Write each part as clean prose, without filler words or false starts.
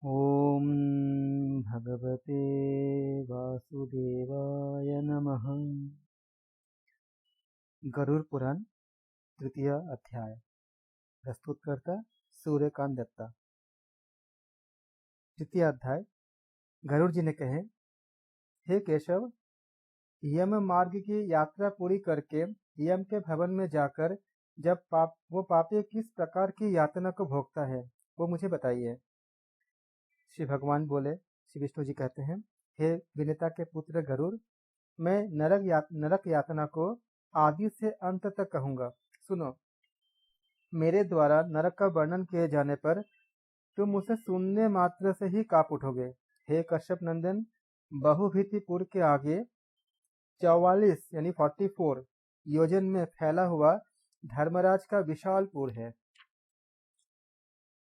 ॐ भगवते वासुदेवाय नमः। गरुड़ पुराण तृतीय अध्याय। प्रस्तुतकर्ता सूर्यकांत दत्ता। तृतीय अध्याय। गरुड़ जी ने कहे, हे केशव, यम मार्ग की यात्रा पूरी करके यम के भवन में जाकर जब वो पापी किस प्रकार की यातना को भोगता है वो मुझे बताइए। श्री भगवान बोले, श्री विष्णु जी कहते हैं, हे विनीता के पुत्र गरुड़, मैं नरक यातना को आदि से अंत तक कहूंगा। सुनो, मेरे द्वारा नरक का वर्णन किए जाने पर तुम उसे सुनने मात्र से ही कांप उठोगे। हे कश्यप नंदन, बहुभीतिपुर के आगे 44 यानी 44 योजन में फैला हुआ धर्मराज का विशाल पुर है।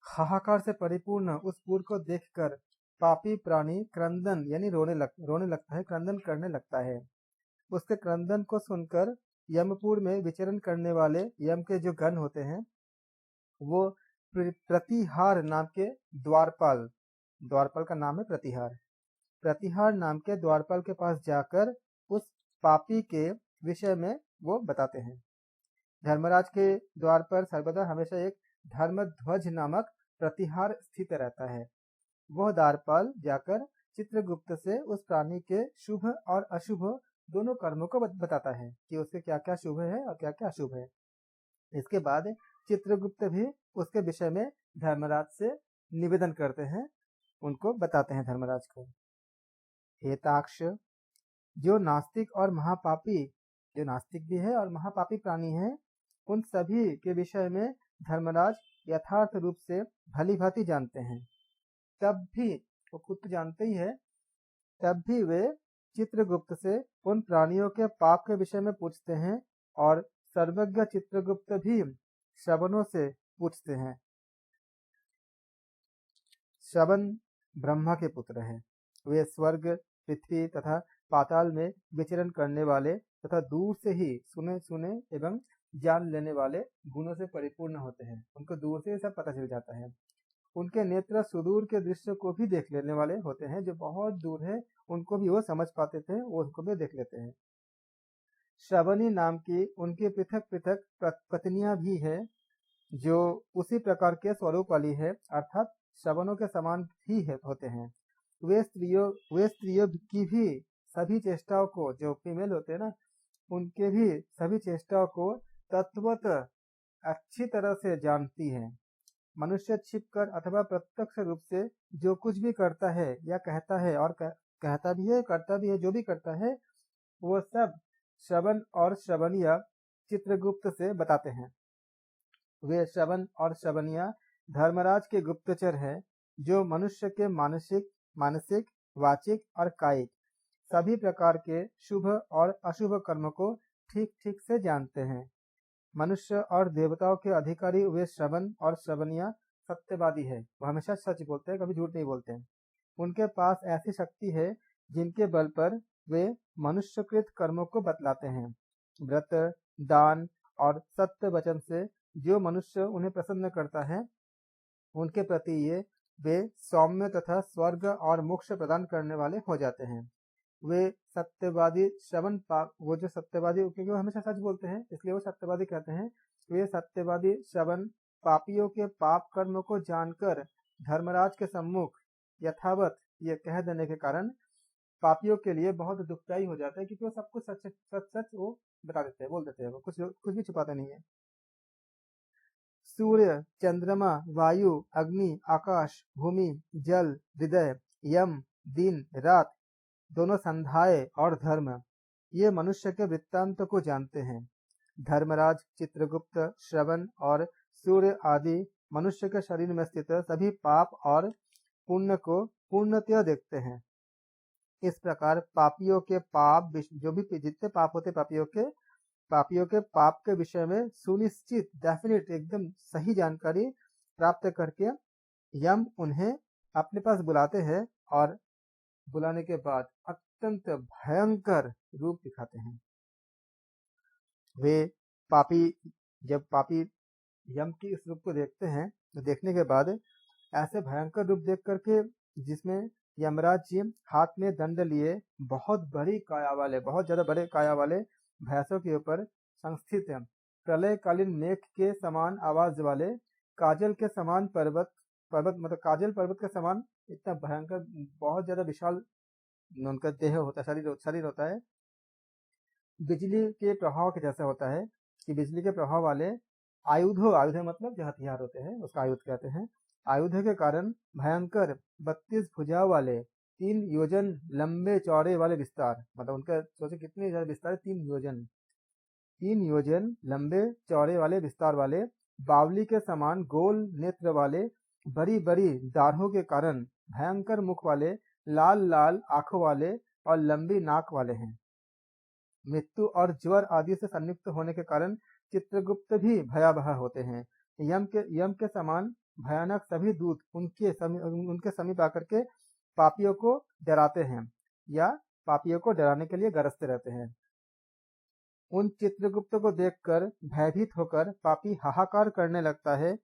हाहाकार से परिपूर्ण उस पुर को देखकर पापी प्राणी क्रंदन यानी रोने लगता है, क्रंदन करने लगता है। उसके क्रंदन को सुनकर यमपुर में विचरण करने वाले यम के जो गण होते हैं वो प्रतिहार नाम के द्वारपाल का नाम है प्रतिहार नाम के द्वारपाल के पास जाकर उस पापी के विषय में वो बताते हैं। धर्मराज के द्वार पर सर्वदा हमेशा एक धर्मध्वज नामक प्रतिहार स्थित रहता है। वह द्वारपाल जाकर चित्रगुप्त से उस प्राणी के शुभ और अशुभ दोनों कर्मों को बताता है कि उसके क्या क्या शुभ है और क्या क्या अशुभ है। इसके बाद चित्रगुप्त भी उसके विषय में धर्मराज से निवेदन करते हैं, उनको बताते हैं धर्मराज को। हे ताक्ष, जो नास्तिक भी है और महापापी प्राणी है, उन सभी के विषय में धर्मराज यथार्थ रूप से भली भांति जानते हैं। तब भी वो खुद तो जानते ही है, तब भी वे चित्रगुप्त से उन प्राणियों के पाप के विषय में पूछते हैं और सर्वज्ञ चित्रगुप्त भी श्रवणों से पूछते हैं। श्रवण ब्रह्मा के पुत्र हैं। वे स्वर्ग, पृथ्वी तथा पाताल में विचरण करने वाले तथा दूर से ही सुने एवं जान लेने वाले गुणों से परिपूर्ण होते हैं। उनको दूर से सब पता चल जाता है। उनके नेत्र सुदूर के दृश्य को भी देख लेने वाले होते हैं। जो बहुत दूर है उनको भी वो समझ पाते थे, वो उनको भी देख लेते हैं। श्रवणी नाम की उनकी पृथक पृथक पत्नियां भी है जो उसी प्रकार के स्वरूप वाली है, अर्थात श्रवणों के समान ही होते हैं। वे स्त्रियों की भी सभी चेष्टाओं को, जो फीमेल होते हैं ना, उनके भी सभी चेष्टाओं को तत्वत अच्छी तरह से जानती है। मनुष्य छिपकर अथवा प्रत्यक्ष रूप से जो कुछ भी करता है या कहता है और कहता भी है, करता भी है, जो भी करता है वो सब श्रवण और श्रवणीय चित्रगुप्त से बताते हैं। वे श्रवण और श्रवणीय धर्मराज के गुप्तचर हैं, जो मनुष्य के मानसिक, वाचिक और कायिक सभी प्रकार के शुभ और अशुभ कर्म को ठीक ठीक से जानते हैं। मनुष्य और देवताओं के अधिकारी वे श्रवण और श्रवणीय सत्यवादी है। वो हमेशा सच बोलते हैं, कभी झूठ नहीं बोलते हैं। उनके पास ऐसी शक्ति है जिनके बल पर वे मनुष्यकृत कर्मों को बतलाते हैं। व्रत, दान और सत्य वचन से जो मनुष्य उन्हें प्रसन्न करता है, उनके प्रति वे सौम्य तथा स्वर्ग और मोक्ष प्रदान करने वाले हो जाते हैं। वे सत्यवादी वो जो सत्यवादी, क्योंकि वो हमेशा सच बोलते हैं इसलिए वो सत्यवादी कहते हैं। वे सत्यवादी श्रवण पापियों के पाप कर्म को जानकर धर्मराज के सम्मुख यथावत ये कह देने के कारण पापियों के लिए बहुत दुखदायी हो जाता है, क्योंकि वो सब कुछ सच वो बता देते हैं, बोल देते हैं, वो कुछ भी छुपाते नहीं है। सूर्य, चंद्रमा, वायु, अग्नि, आकाश, भूमि, जल, हृदय, यम, दिन, रात, दोनों संध्याएं और धर्म, ये मनुष्य के वृत्तांत को जानते हैं। धर्मराज, चित्रगुप्त, श्रवण और सूर्य आदि मनुष्य के शरीर में स्थित सभी पाप और पुण्य को पूर्णतया देखते हैं। इस प्रकार पापियों के पाप, जो भी जितने पाप होते पापियों के पाप के विषय में सुनिश्चित, डेफिनेट, एकदम सही जानकारी प्राप्त करके यम उन्हें अपने पास बुलाते हैं और बुलाने के बाद अत्यंत भयंकर रूप दिखाते हैं। जब पापी यम की इस रूप को देखते हैं तो देखने के बाद ऐसे भयंकर रूप देख करके, जिसमें यमराज जी हाथ में दंड लिए बहुत बड़ी काया वाले, बहुत ज्यादा बड़े काया वाले भैंसों के ऊपर संस्थित हैं, प्रलयकालीन मेघ के समान आवाज वाले, काजल के समान पर्वत पर्वत मतलब काजल पर्वत के समान इतना भयंकर, बहुत ज्यादा विशाल उनका देह होता है, शरीर होता है। बिजली के प्रभाव के जैसा होता है कि बिजली के प्रभाव वाले आयुध मतलब जो हथियार होते हैं उसका आयुध कहते हैं। आयुध के कारण भयंकर 32 भुजाओं वाले 3 योजन लंबे चौड़े वाले विस्तार, मतलब उनका सोचे कितने ज्यादा विस्तार है, 3 योजन लंबे चौड़े वाले विस्तार वाले, बावली के समान गोल नेत्र वाले, बड़ी बड़ी दाढ़ों के कारण भयंकर मुख वाले, लाल लाल आंखों वाले और लंबी नाक वाले हैं। मृत्यु और ज्वर आदि से संयुक्त होने के कारण चित्रगुप्त भी भयावह होते हैं। यम के समान भयानक सभी दूत उनके समीप आकर के पापियों को डराते हैं या पापियों को डराने के लिए गरजते रहते हैं। उन चित्रगुप्त को देखकर भयभीत होकर पापी हाहाकार करने लगता है।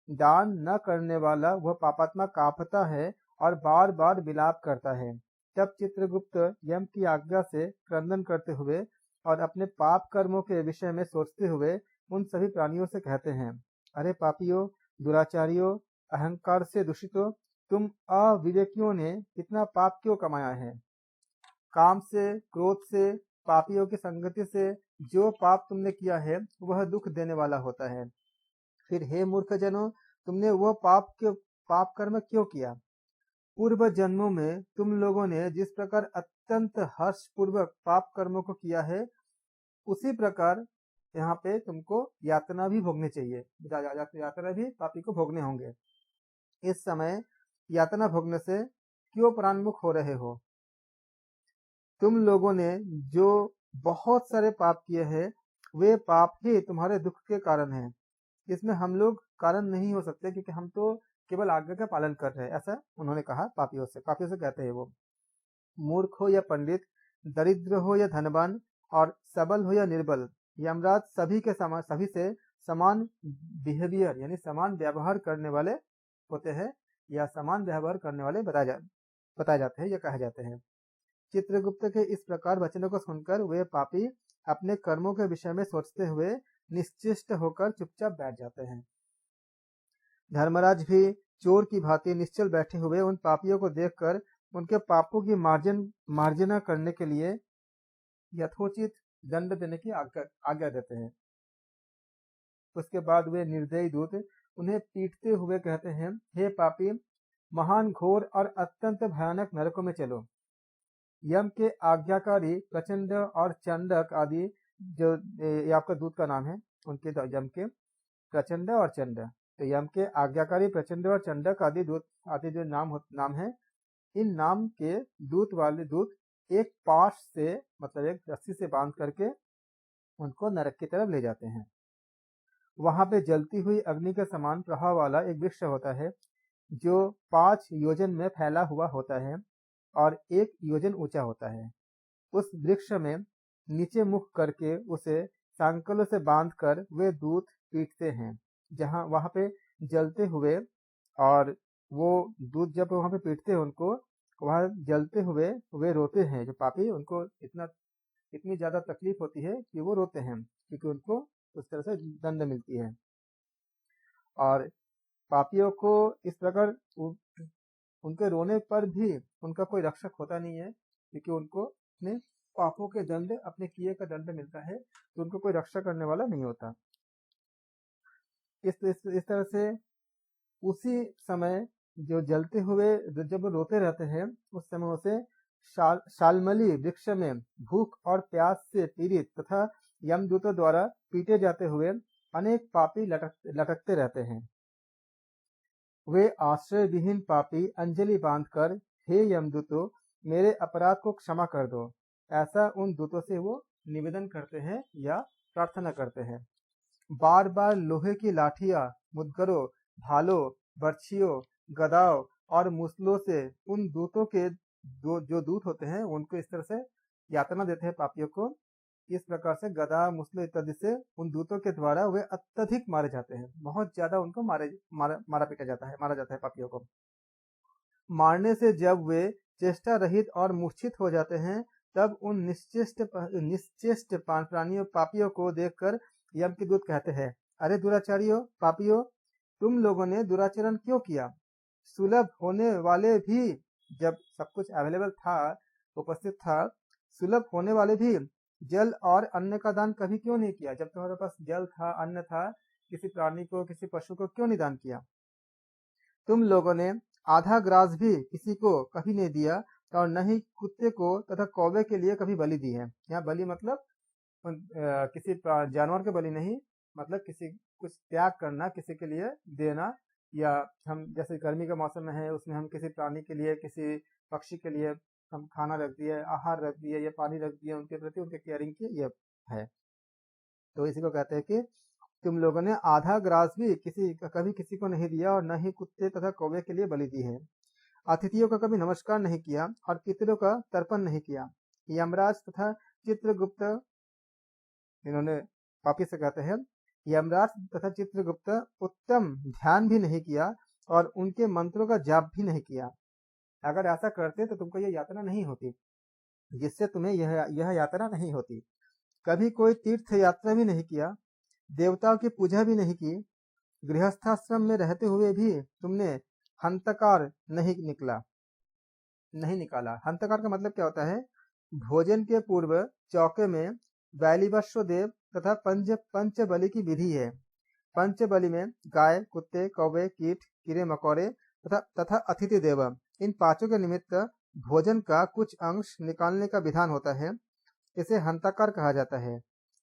दान न करने वाला वह पापात्मा कांपता है और बार बार विलाप करता है। तब चित्रगुप्त यम की आज्ञा से क्रंदन करते हुए और अपने पाप कर्मों के विषय में सोचते हुए उन सभी प्राणियों से कहते हैं, अरे पापियों, दुराचारियों, अहंकार से दूषितों, तुम अविवेकियों ने इतना पाप क्यों कमाया है? काम से, क्रोध से, पापियों की संगति से जो पाप तुमने किया है वह दुख देने वाला होता है। फिर हे मूर्ख जनों, तुमने वह पाप कर्म क्यों किया? पूर्व जन्मों में तुम लोगों ने जिस प्रकार अत्यंत हर्ष पूर्वक पाप कर्मों को किया है, उसी प्रकार यहाँ पे तुमको यातना भी भोगनी चाहिए। यातना भी पापी को भोगने होंगे। इस समय यातना भोगने से क्यों प्राणमुख हो रहे हो? तुम लोगों ने जो बहुत सारे पाप किए हैं, वे पाप ही तुम्हारे दुख के कारण हैं। इसमें हम लोग कारण नहीं हो सकते, क्योंकि हम तो केवल आज्ञा का पालन कर रहे हैं। ऐसा उन्होंने कहा पापियों से कहते हैं वो। मूर्ख हो या पंडित, दरिद्र हो या धनवान, और सबल हो या निर्बल, यमराज सभी से समान बिहेवियर यानी समान व्यवहार करने वाले होते हैं, या समान व्यवहार करने वाले बताए जाते हैं या कहे जाते हैं। चित्रगुप्त के इस प्रकार वचनों को सुनकर वे पापी अपने कर्मों के विषय में सोचते हुए निश्चिष्ट होकर चुपचाप बैठ जाते हैं। धर्मराज भी चोर की भांति निश्चल बैठे हुए उन पापियों को देखकर उनके पापों की मार्जना करने के लिए यथोचित दंड देने की आज्ञा देते हैं। उसके बाद वे निर्दयी दूत उन्हें पीटते हुए कहते हैं, हे पापी, महान घोर और अत्यंत भयानक नरकों में चलो। यम के आज्ञाकारी प्रचंड और चंडक आदि, जो ये आपका दूत का नाम है, उनके यम के प्रचंड और चंड, तो यम के आज्ञाकारी प्रचंड और चंडक आदि जो नाम है, इन नाम के दूत वाले दूत एक पाश से मतलब एक रस्सी से बांध करके उनको नरक की तरफ ले जाते हैं। वहां पे जलती हुई अग्नि के समान प्रभाव वाला एक वृक्ष होता है, जो 5 योजन में फैला हुआ होता है और 1 योजन ऊंचा होता है। उस वृक्ष में नीचे मुख करके उसे सांकलों से बांधकर वे दूत पीटते हैं, जहां वहां पे जलते हुए, और वो दूत जब वहां पे पीटते हैं उनको, वहां जलते हुए वे रोते हैं। जो पापी, उनको इतनी ज्यादा तकलीफ होती है कि वो रोते हैं, क्योंकि उनको उस तरह से दंड मिलती है। और पापियों को इस प्रकार उनके रोने पर भी उनका कोई रक्षक होता नहीं है, क्योंकि उनको अपने पापों के दंड, अपने किए का दंड मिलता है, तो उनको कोई रक्षा करने वाला नहीं होता। इस तरह से उसी समय जो जलते हुए जब रोते रहते हैं, उस समय उसे शालमली वृक्ष में भूख और प्यास से पीड़ित तथा यमदूतों द्वारा पीटे जाते हुए अनेक पापी लटकते रहते हैं। वे आश्रय विहीन पापी अंजलि बांधकर, हे यमदूतों, मेरे अपराध को क्षमा कर दो, ऐसा उन दूतों से वो निवेदन करते हैं या प्रार्थना करते हैं। बार बार लोहे की लाठियां, मुदगरों, ढालों, बर्छियों, गदाओं और मुसलों से उन दूतों के जो दूत होते हैं उनको इस तरह से यातना देते हैं पापियों को, इस प्रकार से गदा मुसले इत्यादि से उन दूतों के द्वारा वे अत्यधिक मारे जाते हैं, बहुत ज्यादा उनको मारा पीटा जाता है, मारा जाता है पापियों को। मारने से जब वे चेष्टा रहित और मूर्छित हो जाते हैं, तब उन निश्चेष्ट प्राणियों पापियों को देखकर यम के दूत कहते हैं, अरे दुराचारियों, पापियों, तुम लोगों ने दुराचरण क्यों किया? सुलभ होने वाले भी, जब सब कुछ अवेलेबल था, उपस्थित था, सुलभ होने वाले भी जल और अन्न का दान कभी क्यों नहीं किया? जब तुम्हारे पास जल था, अन्न था, किसी प्राणी को, किसी पशु को क्यों नहीं दान किया? तुम लोगों ने आधा ग्रास भी किसी को कभी नहीं दिया, और न ही कुत्ते को तथा कौवे के लिए कभी बलि दी है। यहाँ बलि मतलब किसी जानवर के बलि नहीं, मतलब किसी कुछ त्याग करना, किसी के लिए देना, या हम जैसे गर्मी का मौसम में है, उसमें हम किसी प्राणी के लिए, किसी पक्षी के लिए हम खाना रख दिए, आहार रख दिए, या पानी रख दिए, उनके प्रति उनके केयरिंग की ये है। तो इसी को कहते हैं कि तुम लोगों ने आधा ग्रास भी कभी किसी को नहीं दिया, और न ही कुत्ते तथा कौवे के लिए बलि दी है। अतिथियों का कभी नमस्कार नहीं किया, और पितरों का तर्पण नहीं किया। यमराज तथा चित्रगुप्त, इन्होंने पापी से कहते हैं, यमराज तथा चित्रगुप्त उत्तम ध्यान भी नहीं किया, और उनके मंत्रों का जाप भी नहीं किया। अगर ऐसा करते तो तुमको यह यातना नहीं होती, जिससे तुम्हें यह यातना नहीं होती। कभी कोई तीर्थ यात्रा भी नहीं किया, देवताओं की पूजा भी नहीं की, गृहस्थाश्रम में रहते हुए भी तुमने हंतकार नहीं निकाला। हंतकार का मतलब क्या होता है? भोजन के पूर्व चौके में बैलिवश्व देव तथा पंच बलि की विधि है। पंच बलि में गाय, कुत्ते, कौवे, कीट, कीड़े मकोड़े तथा अतिथि देव, इन पांचों के निमित्त भोजन का कुछ अंश निकालने का विधान होता है। इसे हंताकार कहा जाता है।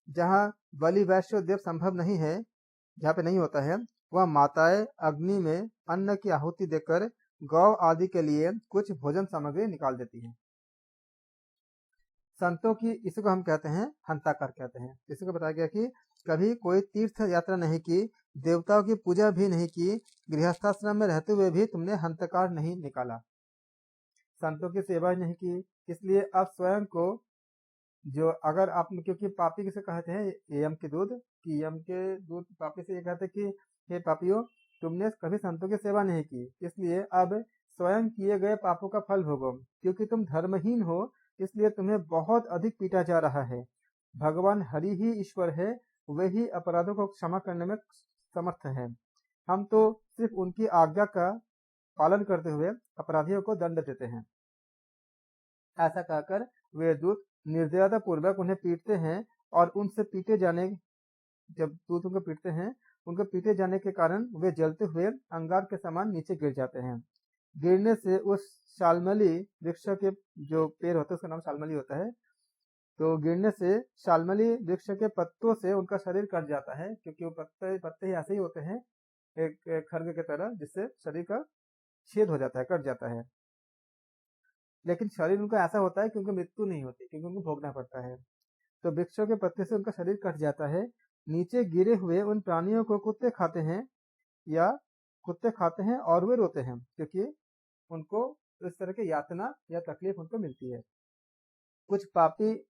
जहाँ बलि वैश्व देव संभव नहीं है, जहाँ पे नहीं होता है, वह माताएं अग्नि में अन्न की आहुति देकर गौ आदि के लिए कुछ भोजन सामग्री निकाल देती हैं। संतों की, इसी को हम कहते हैं हंताकार कहते हैं। इसी को बताया गया कि कभी कोई तीर्थ यात्रा नहीं की, देवताओं की पूजा भी नहीं की, गृहस्थाश्रम में रहते हुए भी तुमने हंतकार नहीं निकाला, संतों की सेवा नहीं की। इसलिए आप स्वयं को, जो अगर आप, क्योंकि पापी किसे कहते हैं? यम के दूत, कि यम के दूत पापी से ये कहते हैं कि हे पापियों, तुमने कभी संतों की सेवा नहीं की, इसलिए अब स्वयं किए गए पापों का फल भोगो। क्योंकि तुम धर्महीन हो, इसलिए तुम्हें बहुत अधिक पीटा जा रहा है। भगवान हरि ही ईश्वर है, वे ही अपराधों को क्षमा करने में समर्थ है। हम तो सिर्फ उनकी आज्ञा का पालन करते हुए अपराधियों को दंड देते हैं। ऐसा कहकर वे दूत निर्दयता पूर्वक उन्हें पीटते हैं, और उनसे पीटे जाने, जब दूत उनको पीटते हैं, उनको पीटे जाने के कारण वे जलते हुए अंगार के समान नीचे गिर जाते हैं। गिरने से उस शालमली वृक्ष के, जो पेड़ होता है उसका नाम शालमली होता है, तो गिरने से शालमली वृक्ष के पत्तों से उनका शरीर कट जाता है, क्योंकि वो पत्ते ही ऐसे ही होते हैं, एक खड्ग के तरह, जिससे शरीर का छेद हो जाता है, कट जाता है। लेकिन शरीर उनका ऐसा होता है क्योंकि मृत्यु नहीं होती, क्योंकि उनको भोगना पड़ता है। तो वृक्षों के पत्ते से उनका शरीर कट जाता है। नीचे गिरे हुए उन प्राणियों को कुत्ते खाते हैं और वे रोते हैं, क्योंकि उनको इस तरह की यातना या तकलीफ उनको मिलती है। कुछ पापी,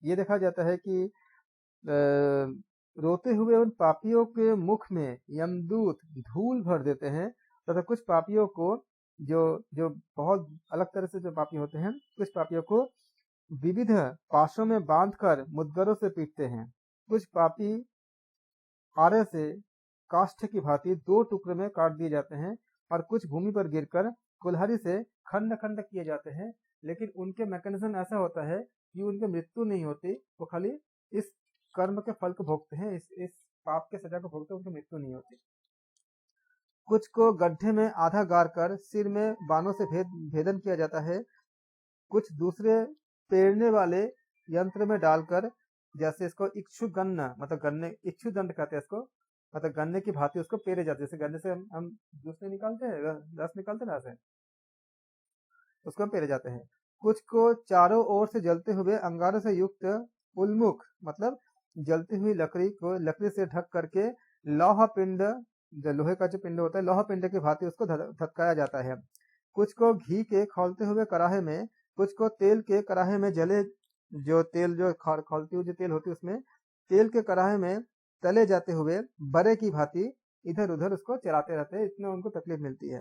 ये देखा जाता है कि रोते हुए उन पापियों के मुख में यमदूत धूल भर देते हैं, तथा कुछ पापियों को, जो जो बहुत अलग तरह से जो पापी होते हैं, कुछ पापियों को विविध पाशों में बांधकर मुद्गरों से पीटते हैं। कुछ पापी आरे से काष्ठ की भांति दो टुकड़े में काट दिए जाते हैं, और कुछ भूमि पर गिरकर कुल्हाड़ी से खंड खंड किए जाते हैं। लेकिन उनके मैकेनिज्म ऐसा होता है कि उनकी मृत्यु नहीं होती, वो खाली इस कर्म के फल को भोगते हैं, इस पाप के सजा को भोगते हैं, उनकी मृत्यु नहीं होती। कुछ को गड्ढे में आधा गाड़ कर सिर में बाणों से भेदन किया जाता है। कुछ दूसरे पेरने वाले यंत्र में डालकर, जैसे इसको इक्षु गन्न, मतलब गन्ने, इक्षु दंड कहते हैं इसको, मतलब गन्ने की भांति उसको पेरे जाते हैं। जैसे गन्ने से हम जूस नहीं निकालते हैं, रस निकालते हैं, ऐसे उसको पेरे जाते हैं। कुछ को चारों ओर से जलते हुए अंगारों से युक्त उन्मुख, मतलब जलती हुई लकड़ी को लकड़ी से ढक करके लौह पिंड, जो लोहे का जो पिंड होता है, लौह पिंड की भांति उसको धक्काया जाता है। कुछ को घी के खौलते हुए कड़ाहे में, कुछ को तेल के कड़ाहे में जले जो तेल जो खौलती हुई जो तेल होती है उसमें तेल के कढ़ाई में तले जाते हुए बड़े की भांति इधर उधर उसको चलाते रहते हैं, इतना उनको तकलीफ मिलती है।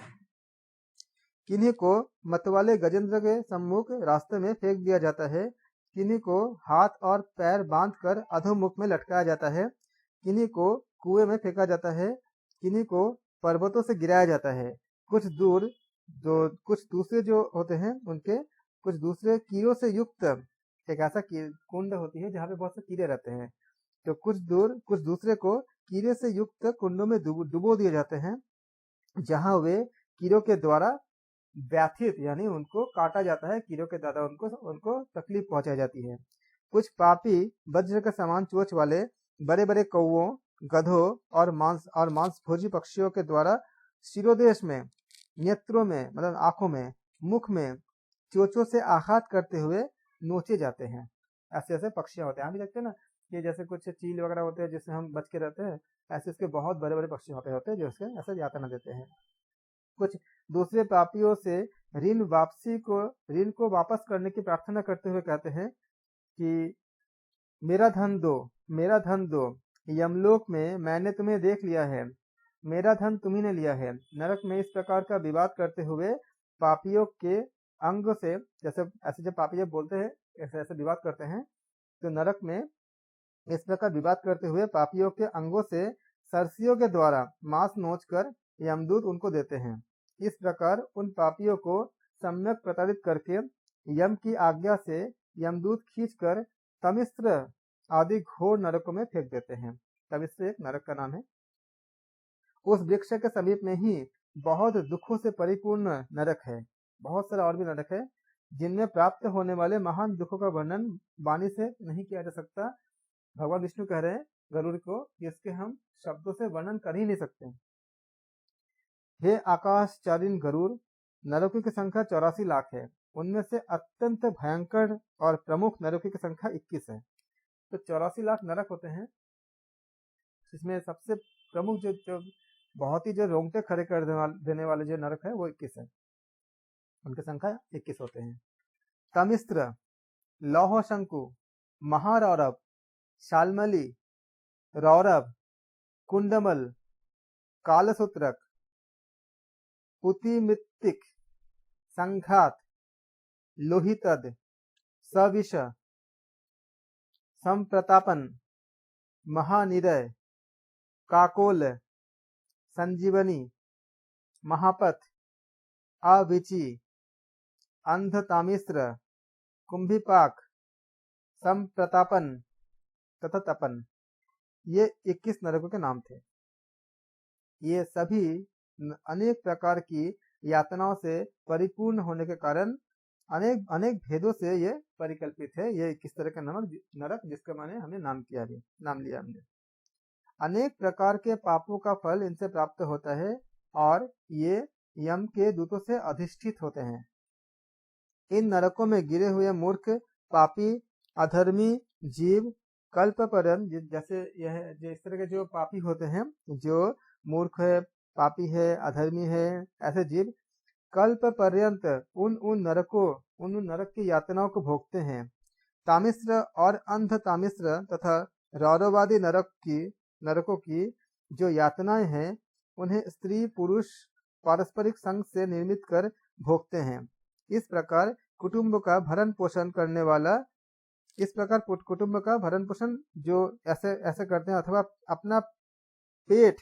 किन्हीं को मतवाले गजेंद्र के सम्मुख रास्ते में फेंक दिया जाता है, किन्हीं को हाथ और पैर बांधकर अधोमुख में लटकाया जाता है, किन्हीं को कुएं में फेंका जाता है, किन्हीं को पर्वतों से गिराया जाता है। कुछ दूसरे जो होते हैं उनके कुछ दूसरे कीड़ों से युक्त एक ऐसा कुंड होती है जहाँ पे बहुत से कीड़े रहते हैं, तो कुछ दूसरे को कीड़े से युक्त कुंडों में डुबो दिए जाते हैं, जहाँ वे कीड़ों के द्वारा व्यथित यानी उनको काटा जाता है, कीड़ों के द्वारा उनको उनको तकलीफ पहुंचाई जाती है। कुछ पापी वज्र के समान चोंच वाले बड़े बड़े कौओं, गधों और मांसभोजी पक्षियों के द्वारा शिरोदेश में, नेत्रों में मतलब आंखों में, मुख में चोंचों से आघात करते हुए नोचे जाते हैं। ऐसे ऐसे पक्षियां होते हैं, हम भी देखते हैं ना कि जैसे कुछ चील वगैरह होते हैं जिससे हम बच के रहते हैं, ऐसे इसके बहुत बड़े बड़े पक्षी होते हैं जो इसके ऐसे यातना देते हैं। कुछ दूसरे पापियों से ऋण को वापस करने की प्रार्थना करते हुए कहते हैं कि मेरा धन दो, मेरा धन दो, यमलोक में मैंने तुम्हें देख लिया है, मेरा धन तुम्ही ने लिया है। नरक में इस प्रकार का विवाद करते हुए पापियों के अंग से, जैसे ऐसे जब पापी जब बोलते हैं ऐसे ऐसे विवाद करते हैं, तो नरक में इस प्रकार विवाद करते हुए पापियों के अंगों से सरसियों के द्वारा मांस नोचकर यमदूत उनको देते हैं। इस प्रकार उन पापियों को सम्यक प्रताड़ित करके यम की आज्ञा से यमदूत खींचकर तमिस्र आदि घोर नरकों में फेंक देते हैं। तमिस्र एक नरक का नाम है। उस वृक्ष के समीप में ही बहुत दुखों से परिपूर्ण नरक है, बहुत सारा और भी नरक है जिनमें प्राप्त होने वाले महान दुखों का वर्णन वाणी से नहीं किया जा सकता। भगवान विष्णु कह रहे हैं गरुड़ को कि इसके हम शब्दों से वर्णन कर ही नहीं सकते। हे आकाशचारिण गरुड़, नरकों की संख्या 84 लाख है, उनमें से अत्यंत भयंकर और प्रमुख नरकों की संख्या 21 है। तो 84 लाख नरक होते हैं, इसमें सबसे प्रमुख जो बहुत ही जो रोंगटे खड़े कर देने वाले जो नरक है वो 21 है, उनकी संख्या 21 होते हैं। तमिस्र, लौह शंकु, महारौरव, शालमली, रौरव, कुंडमल, कालसूत्रक, पुतिमित्तिक, संघात, लोहितद, सविष, संप्रतापन, महानिरय, काकोल, संजीवनी, महापथ, अविची, अंधतामिस्र, कुंभिपाक, संप्रतापन तथा तपन, ये 21 नरकों के नाम थे। ये सभी अनेक प्रकार की यातनाओं से परिपूर्ण होने के कारण अनेक अनेक भेदों से ये परिकल्पित है। ये किस तरह का नरक जिसका माने हमने नाम लिया हमने। अनेक प्रकार के पापों का फल इनसे प्राप्त होता है और ये यम के दूतों से अधिष्ठित होते हैं। इन नरकों में गिरे हुए मूर्ख, पापी, अधर्मी जीव कल्पपर्यंत, जैसे यह जो इस तरह के जो पापी होते हैं, जो मूर्ख है, पापी है, अधर्मी है, ऐसे जीव कल्प पर्यंत उन नरक की यातनाओं को भोगते हैं। तामिस्र और अंध तामिस्र तथा रौरवादी नरकों की जो यातनाएं हैं उन्हें स्त्री पुरुष पारस्परिक संग से निर्मित कर भोगते हैं। इस प्रकार कुटुंब का भरण पोषण जो ऐसे करते हैं, अथवा अपना पेट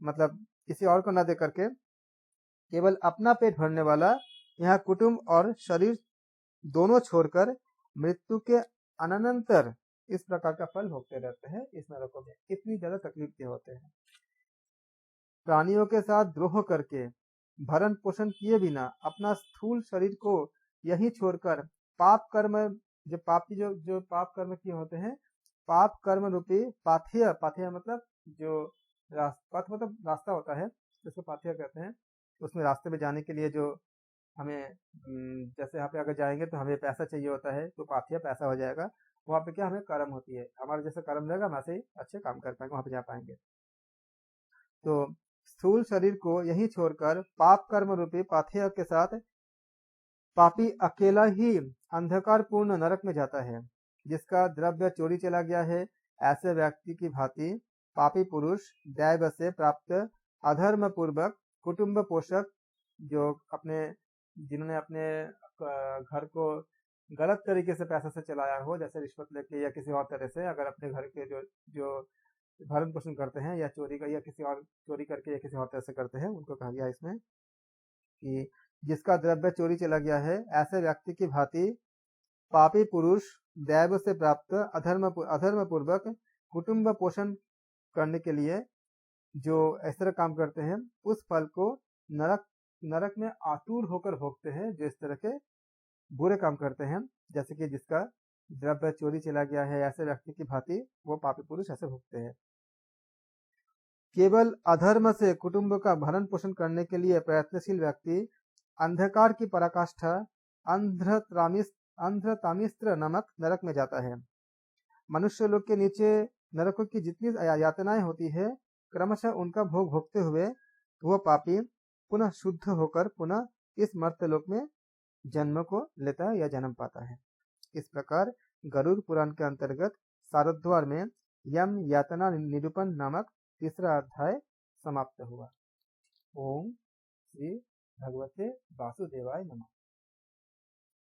मतलब किसी और को न दे करके केवल अपना पेट भरने वाला यहाँ कुटुंब और शरीर दोनों छोड़कर मृत्यु के अनंतर इस प्रकार का फल भोगते रहते हैं। इस नरकों में इतनी ज्यादा तकलीफ के होते हैं। प्राणियों के साथ द्रोह करके भरण पोषण किए बिना अपना स्थूल शरीर को यही छोड़कर पाप कर्म जो पाप कर्म किए होते हैं, पाप कर्म रूपी पाथेय मतलब जो पथ मतलब रास्ता होता है जिसको पाथेय कहते हैं, उसमें रास्ते में जाने के लिए जो हमें जैसे यहाँ पे अगर जाएंगे तो हमें पैसा चाहिए होता है, तो पाथेय पैसा हो जाएगा। वहाँ पे क्या हमें कर्म होती है, हमारा जैसे कर्म रहेगा हम ऐसे ही अच्छे काम कर पाएंगे, वहाँ पे जा पाएंगे। तो स्थूल शरीर को यही छोड़कर पाप कर्म रूपी पाथेय के साथ पापी अकेला ही अंधकारपूर्ण नरक में जाता है। जिसका द्रव्य चोरी चला गया है, ऐसे व्यक्ति की भांति पापी पुरुष दैव से प्राप्त अधर्म पूर्वक कुटुंब पोषक जो अपने जिन्होंने अपने घर को गलत तरीके से पैसे से चलाया हो, जैसे रिश्वत लेके या किसी और तरह से, अगर अपने घर के जो जो भरण पोषण करते हैं या चोरी का या किसी और चोरी करके या किसी और तरह से करते हैं, उनको कहा गया इसमें कि जिसका द्रव्य चोरी चला गया है, ऐसे व्यक्ति की भांति पापी पुरुष दैव से प्राप्त अधर्म पूर्वक कुटुंब पोषण करने के लिए जो इस तरह काम करते हैं, उस फल को नरक नरक में आतुर होकर भोगते हैं, जो इस तरह के बुरे काम करते हैं। जैसे कि जिसका द्रव्य चोरी चला गया है, ऐसे व्यक्ति की भांति वो पापी पुरुष ऐसे भोगते हैं। केवल अधर्म से कुटुंब का भरण पोषण करने के लिए प्रयत्नशील व्यक्ति अंधकार की पराकाष्ठा अंध्रतामिस्त्र नामक नरक में जाता है। मनुष्य लोग के नीचे नरकों की जितनी यातनाएं होती है, क्रमशः उनका भोग भोगते हुए वह पापी पुनः शुद्ध होकर पुनः इस मर्त्यलोक में जन्म को लेता है या जन्म पाता है। इस प्रकार गरुड़ पुराण के अंतर्गत सारद्वार में यम यातना निरूपण नामक तीसरा अध्याय समाप्त हुआ। ओम श्री भगवते वासुदेवाय नमः।